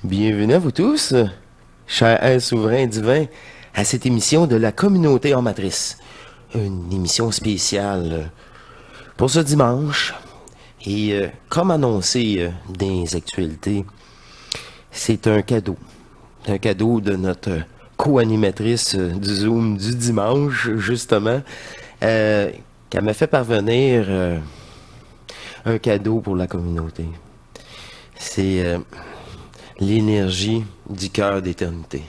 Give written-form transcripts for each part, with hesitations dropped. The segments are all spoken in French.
Bienvenue à vous tous, chers êtres souverains divins, à cette émission de la communauté en matrice. Une émission spéciale pour ce dimanche. Et comme annoncé dans les actualités, c'est un cadeau. Un cadeau de notre co-animatrice du Zoom du dimanche, justement, qui m'a fait parvenir un cadeau pour la communauté. C'est l'énergie du cœur d'éternité.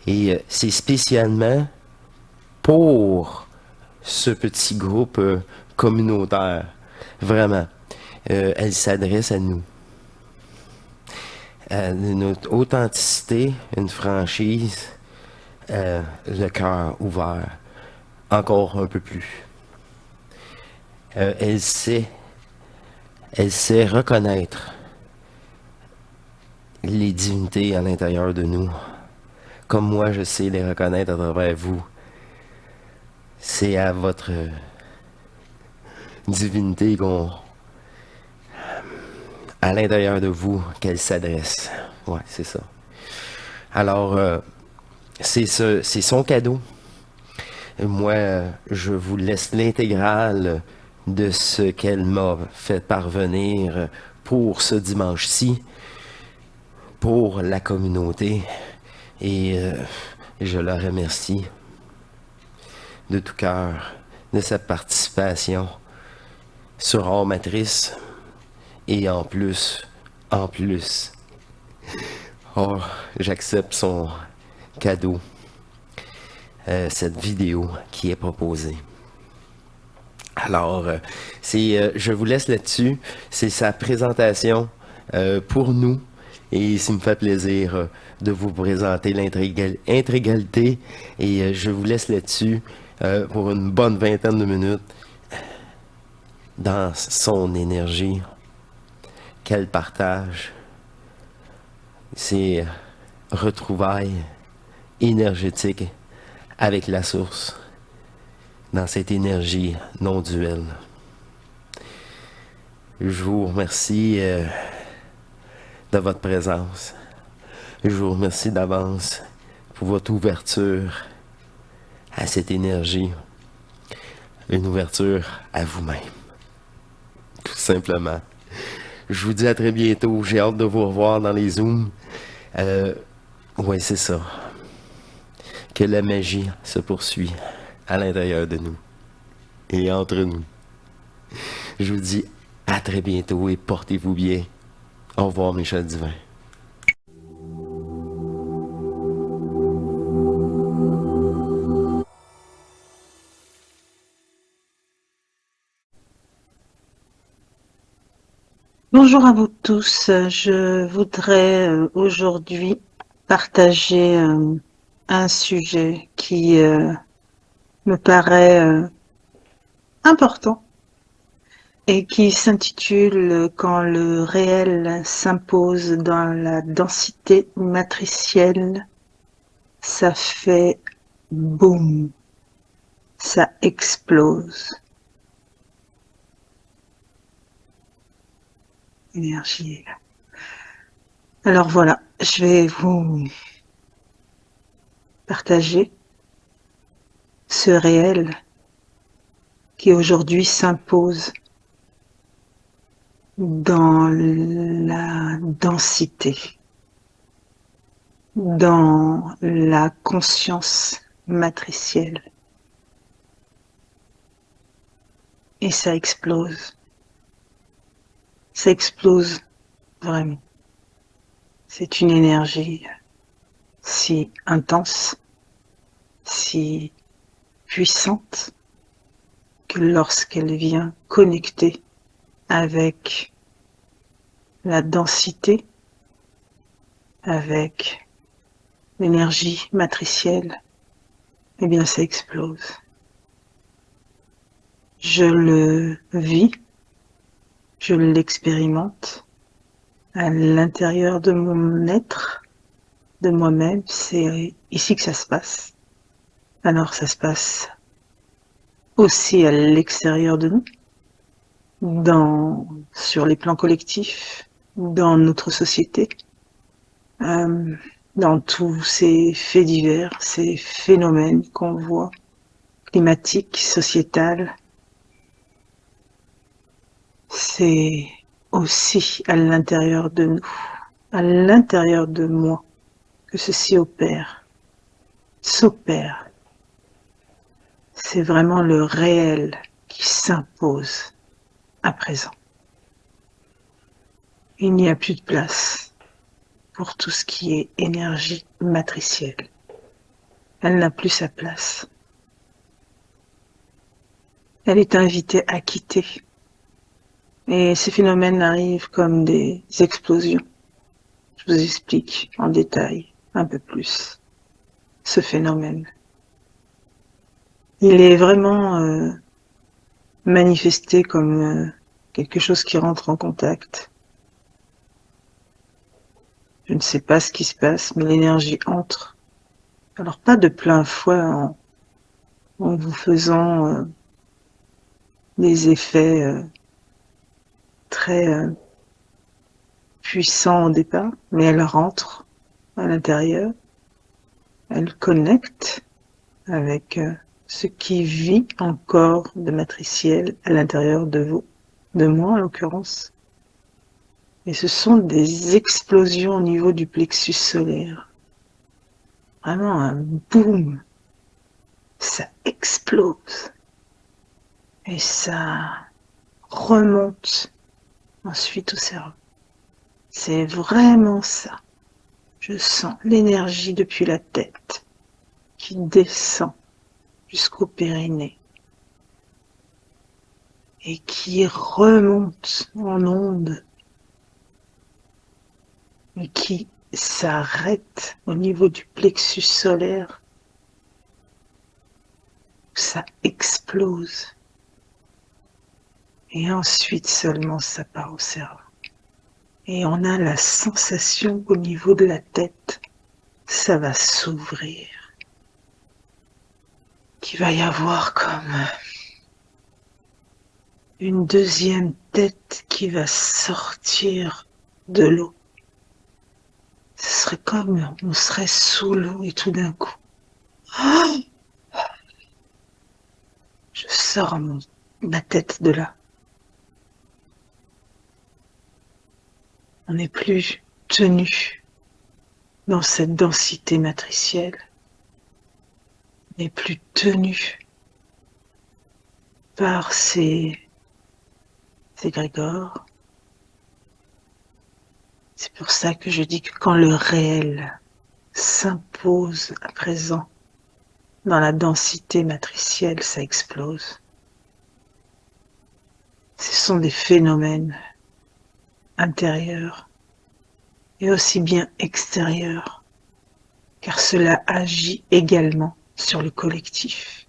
Et c'est spécialement pour ce petit groupe communautaire. Vraiment. Elle s'adresse à nous. À notre authenticité, une franchise, le cœur ouvert. Encore un peu plus. Elle sait reconnaître les divinités à l'intérieur de nous. Comme moi, je sais les reconnaître à travers vous. C'est à votre divinité à l'intérieur de vous qu'elle s'adresse. Ouais, c'est ça. Alors, c'est son cadeau. Et moi, je vous laisse l'intégrale de ce qu'elle m'a fait parvenir pour ce dimanche-ci, pour la communauté. Et je la remercie de tout cœur de sa participation sur Hors Matrice. Et en plus, oh, j'accepte son cadeau, cette vidéo qui est proposée. Alors, je vous laisse là-dessus. C'est sa présentation pour nous. Et ça me fait plaisir de vous présenter l'intégralité. Et je vous laisse là-dessus pour une bonne vingtaine de minutes dans son énergie qu'elle partage, ses retrouvailles énergétiques avec la source, dans cette énergie non duelle. Je vous remercie de votre présence. Je vous remercie d'avance pour votre ouverture à cette énergie, une ouverture à vous-même, tout simplement. Je vous dis à très bientôt. J'ai hâte de vous revoir dans les Zooms. Oui, c'est ça. Que la magie se poursuit à l'intérieur de nous et entre nous. Je vous dis à très bientôt et portez-vous bien. Au revoir, mes chers divins. Bonjour à vous tous. Je voudrais aujourd'hui partager un sujet qui me paraît important et qui s'intitule Quand le réel s'impose dans la densité matricielle, ça fait boum, ça explose. L'énergie est là. Alors voilà, je vais vous partager ce réel qui aujourd'hui s'impose dans la densité, dans la conscience matricielle. Et ça explose. Ça explose vraiment. C'est une énergie si intense, si puissante, que lorsqu'elle vient connecter avec la densité, avec l'énergie matricielle, eh bien ça explose. Je le vis, je l'expérimente à l'intérieur de mon être, de moi-même, c'est ici que ça se passe. Alors ça se passe aussi à l'extérieur de nous, sur les plans collectifs, dans notre société, euh, dans tous ces faits divers, ces phénomènes qu'on voit, climatiques, sociétals. C'est aussi à l'intérieur de nous, à l'intérieur de moi, que ceci s'opère. C'est vraiment le réel qui s'impose à présent. Il n'y a plus de place pour tout ce qui est énergie matricielle. Elle n'a plus sa place. Elle est invitée à quitter. Et ces phénomènes arrivent comme des explosions. Je vous explique en détail un peu plus ce phénomène. Il est vraiment manifesté comme quelque chose qui rentre en contact. Je ne sais pas ce qui se passe, mais l'énergie entre. Alors pas de plein fouet en vous faisant des effets très puissants au départ, mais elle rentre à l'intérieur, elle connecte avec ce qui vit encore de matriciel à l'intérieur de vous, de moi en l'occurrence. Et ce sont des explosions au niveau du plexus solaire. Vraiment un boom. Ça explose. Et ça remonte ensuite au cerveau. C'est vraiment ça. Je sens l'énergie depuis la tête qui descend jusqu'au périnée et qui remonte en ondes et qui s'arrête au niveau du plexus solaire. Ça explose. Et ensuite seulement ça part au cerveau. Et on a la sensation qu'au niveau de la tête, ça va s'ouvrir. Qu'il va y avoir comme une deuxième tête qui va sortir de l'eau. Ce serait comme on serait sous l'eau et tout d'un coup, je sors ma tête de là. On n'est plus tenu dans cette densité matricielle. On n'est plus tenu par ces égrégores. C'est pour ça que je dis que quand le réel s'impose à présent dans la densité matricielle, ça explose. Ce sont des phénomènes intérieurs et aussi bien extérieurs, car cela agit également sur le collectif.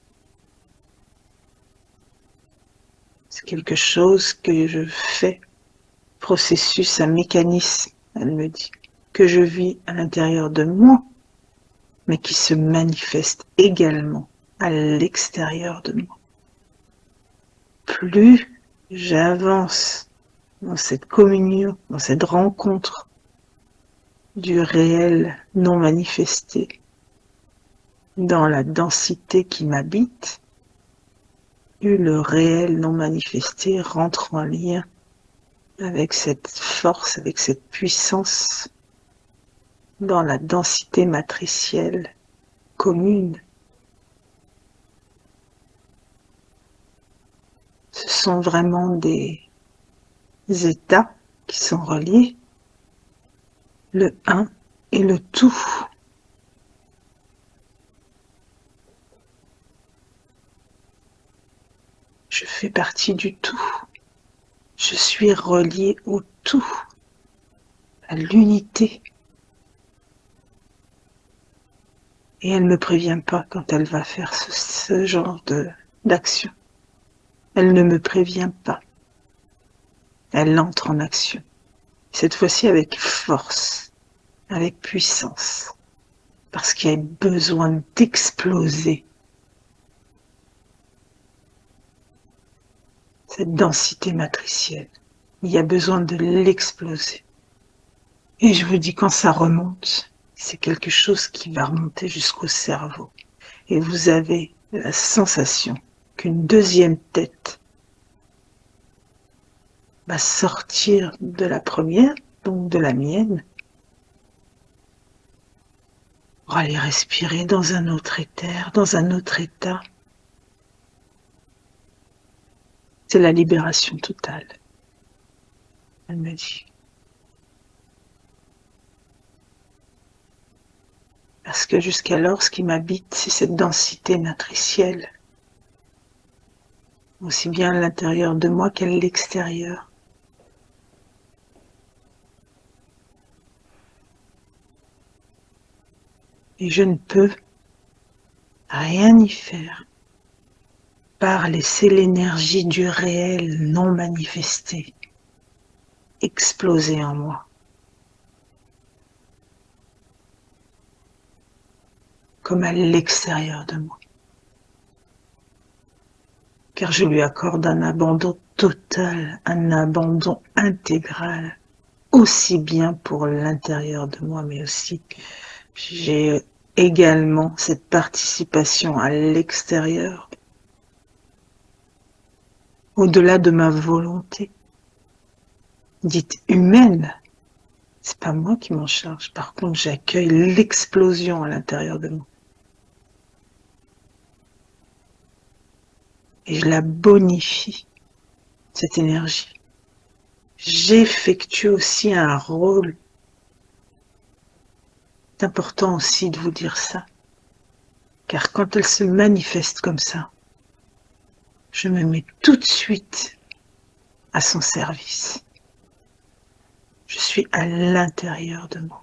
C'est quelque chose que je fais, processus, un mécanisme, elle me dit, que je vis à l'intérieur de moi, mais qui se manifeste également à l'extérieur de moi. Plus j'avance dans cette communion, dans cette rencontre du réel non manifesté, dans la densité qui m'habite, plus le réel non manifesté rentre en lien avec cette force, avec cette puissance, dans la densité matricielle commune. Ce sont vraiment des états qui sont reliés, le un et le tout. Je fais partie du tout. Je suis relié au tout, à l'unité. Et elle ne me prévient pas quand elle va faire ce genre d'action. Elle ne me prévient pas. Elle entre en action. Cette fois-ci avec force, avec puissance. Parce qu'il y a besoin d'exploser cette densité matricielle. Il y a besoin de l'exploser. Et je vous dis, quand ça remonte, c'est quelque chose qui va remonter jusqu'au cerveau. Et vous avez la sensation qu'une deuxième tête va sortir de la première, donc de la mienne, pour aller respirer dans un autre éther, dans un autre état. C'est la libération totale. Elle me dit. Parce que jusqu'alors, ce qui m'habite, c'est cette densité matricielle, aussi bien à l'intérieur de moi qu'à l'extérieur. Et je ne peux rien y faire, par laisser l'énergie du réel non manifesté exploser en moi, comme à l'extérieur de moi. Car je lui accorde un abandon total, un abandon intégral, aussi bien pour l'intérieur de moi, mais aussi j'ai également cette participation à l'extérieur, au-delà de ma volonté, dite humaine. C'est pas moi qui m'en charge. Par contre, j'accueille l'explosion à l'intérieur de moi. Et je la bonifie, cette énergie. J'effectue aussi un rôle. C'est important aussi de vous dire ça. Car quand elle se manifeste comme ça, je me mets tout de suite à son service. Je suis à l'intérieur de moi.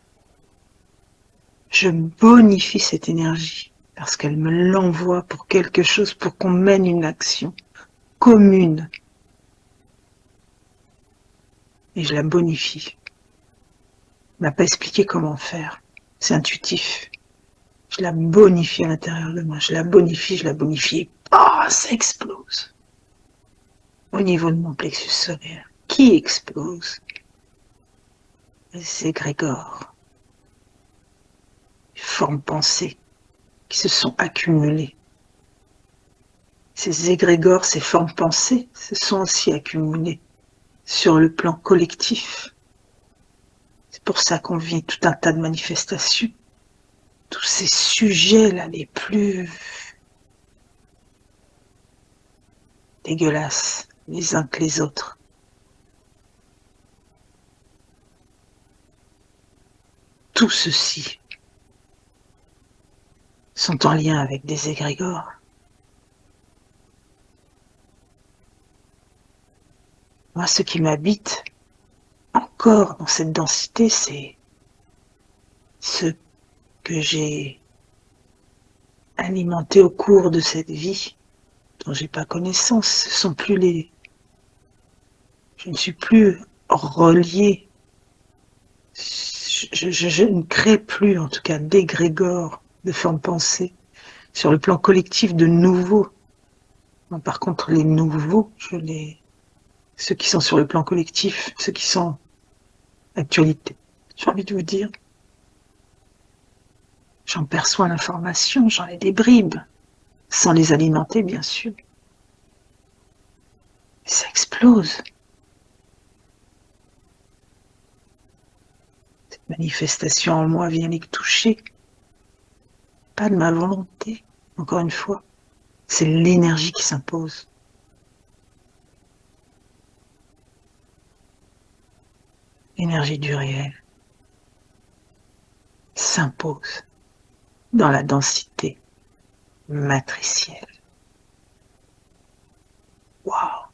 Je bonifie cette énergie parce qu'elle me l'envoie pour quelque chose, pour qu'on mène une action commune. Et je la bonifie. On m'a pas expliqué comment faire. C'est intuitif. Je la bonifie à l'intérieur de moi. Je la bonifie. Et ça explose. Au niveau de mon plexus solaire. Qui explose? Les égrégores. Les formes pensées qui se sont accumulées. Ces égrégores, ces formes pensées, se sont aussi accumulées sur le plan collectif. C'est pour ça qu'on vit tout un tas de manifestations. Tous ces sujets-là, les plus dégueulasses, les uns que les autres. Tout ceci sont en lien avec des égrégores. Moi, ce qui m'habite encore dans cette densité, c'est ce que j'ai alimenté au cours de cette vie, dont j'ai pas connaissance. Ce sont plus les... Je ne suis plus relié. Je ne crée plus, en tout cas, d'égrégores, de formes pensées, sur le plan collectif de nouveaux. Non, par contre, les nouveaux, ceux qui sont sur le plan collectif, ceux qui sont actualité, j'ai envie de vous dire, j'en perçois l'information, j'en ai des bribes, sans les alimenter, bien sûr. Et ça explose. Cette manifestation en moi vient les toucher. Pas de ma volonté, encore une fois. C'est l'énergie qui s'impose. L'énergie du réel s'impose dans la densité matricielle. Waouh!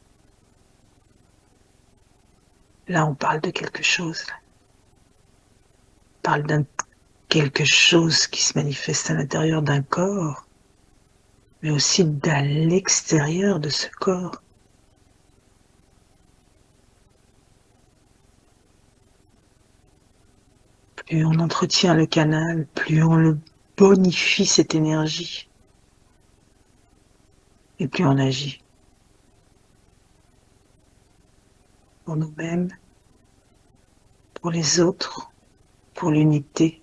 Là, on parle de quelque chose. Là. On parle d'un quelque chose qui se manifeste à l'intérieur d'un corps, mais aussi à l'extérieur de ce corps. Plus on entretient le canal, plus on le bonifie cette énergie, et plus on agit. Pour nous-mêmes, pour les autres, pour l'unité,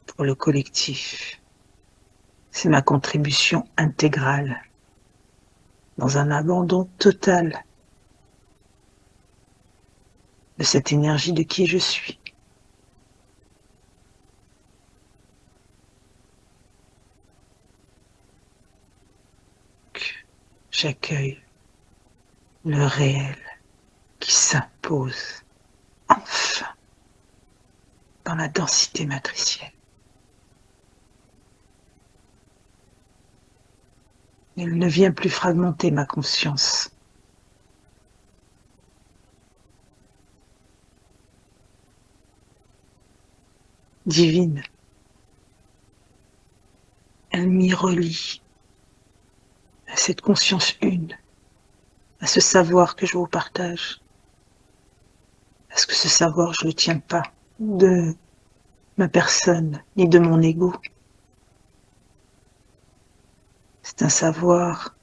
pour le collectif. C'est ma contribution intégrale, dans un abandon total de cette énergie de qui je suis. J'accueille le réel qui s'impose, enfin, dans la densité matricielle. Il ne vient plus fragmenter ma conscience. Divine, elle m'y relie à cette conscience une, à ce savoir que je vous partage. Parce que ce savoir, je ne le tiens pas de ma personne, ni de mon ego. C'est un savoir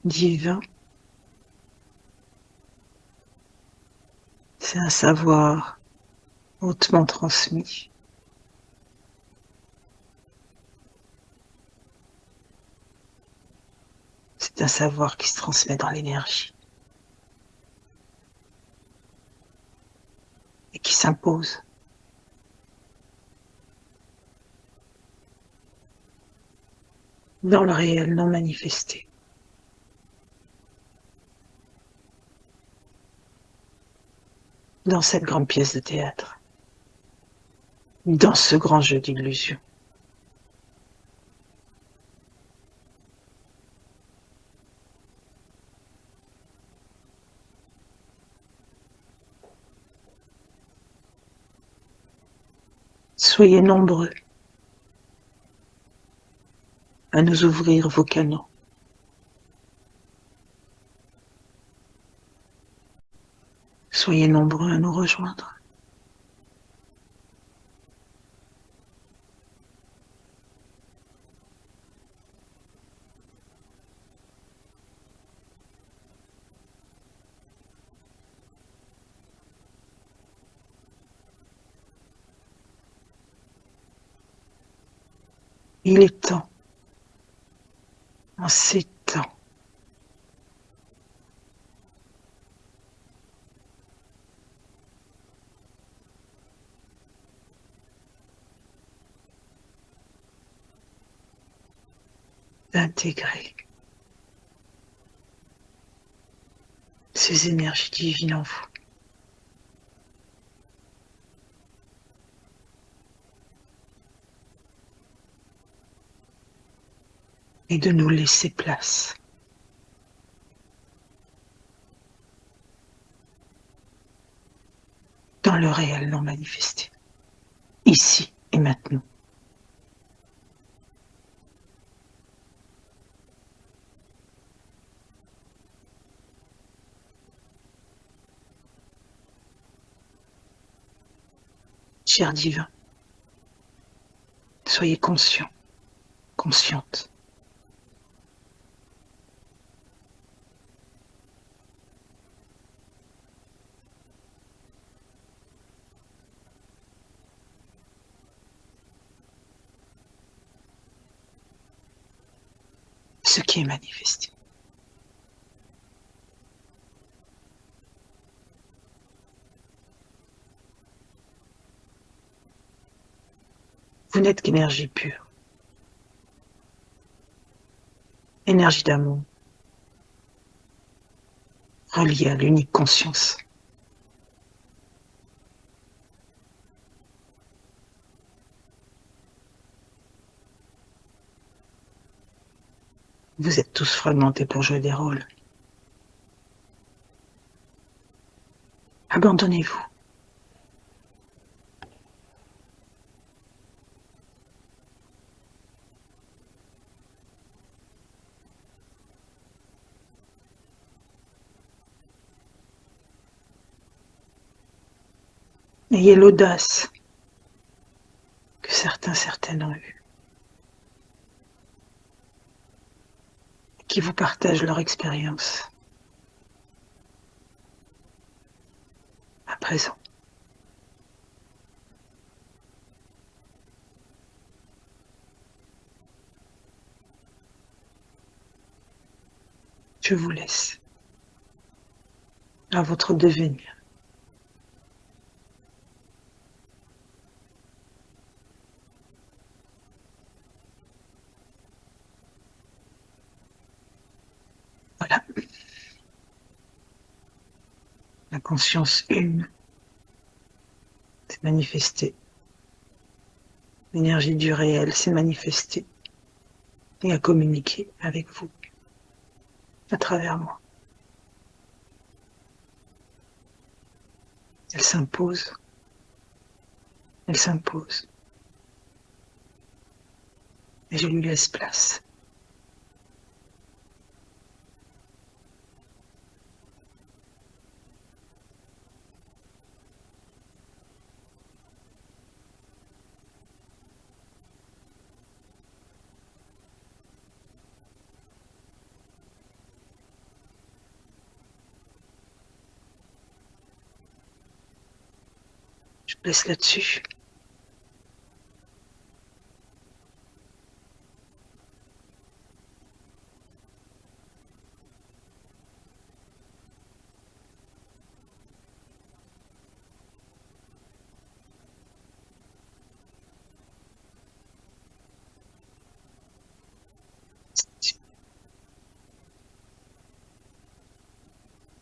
divin. C'est un savoir hautement transmis. C'est un savoir qui se transmet dans l'énergie et qui s'impose. Dans le réel non manifesté. Dans cette grande pièce de théâtre. Dans ce grand jeu d'illusion. Soyez nombreux à nous ouvrir vos canaux. Soyez nombreux à nous rejoindre. Il est temps, en ces temps, d'intégrer ces énergies divines en vous. Et de nous laisser place. Dans le réel non manifesté. Ici et maintenant. Cher divin, soyez conscients, conscientes. Ce qui est manifesté. Vous n'êtes qu'énergie pure. Énergie d'amour. Reliée à l'unique conscience. Vous êtes tous fragmentés pour jouer des rôles. Abandonnez-vous. Ayez l'audace que certaines ont eue, qui vous partagent leur expérience. À présent. Je vous laisse à votre devenir. Voilà. La conscience une s'est manifestée. L'énergie du réel s'est manifestée et a communiqué avec vous à travers moi. Elle s'impose. Elle s'impose. Et je lui laisse place. Je vous laisse là-dessus.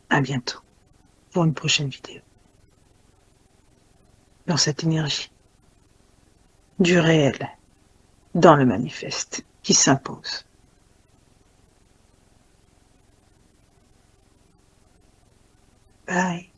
À bientôt pour une prochaine vidéo. Dans cette énergie du réel, dans le manifeste qui s'impose. Bye.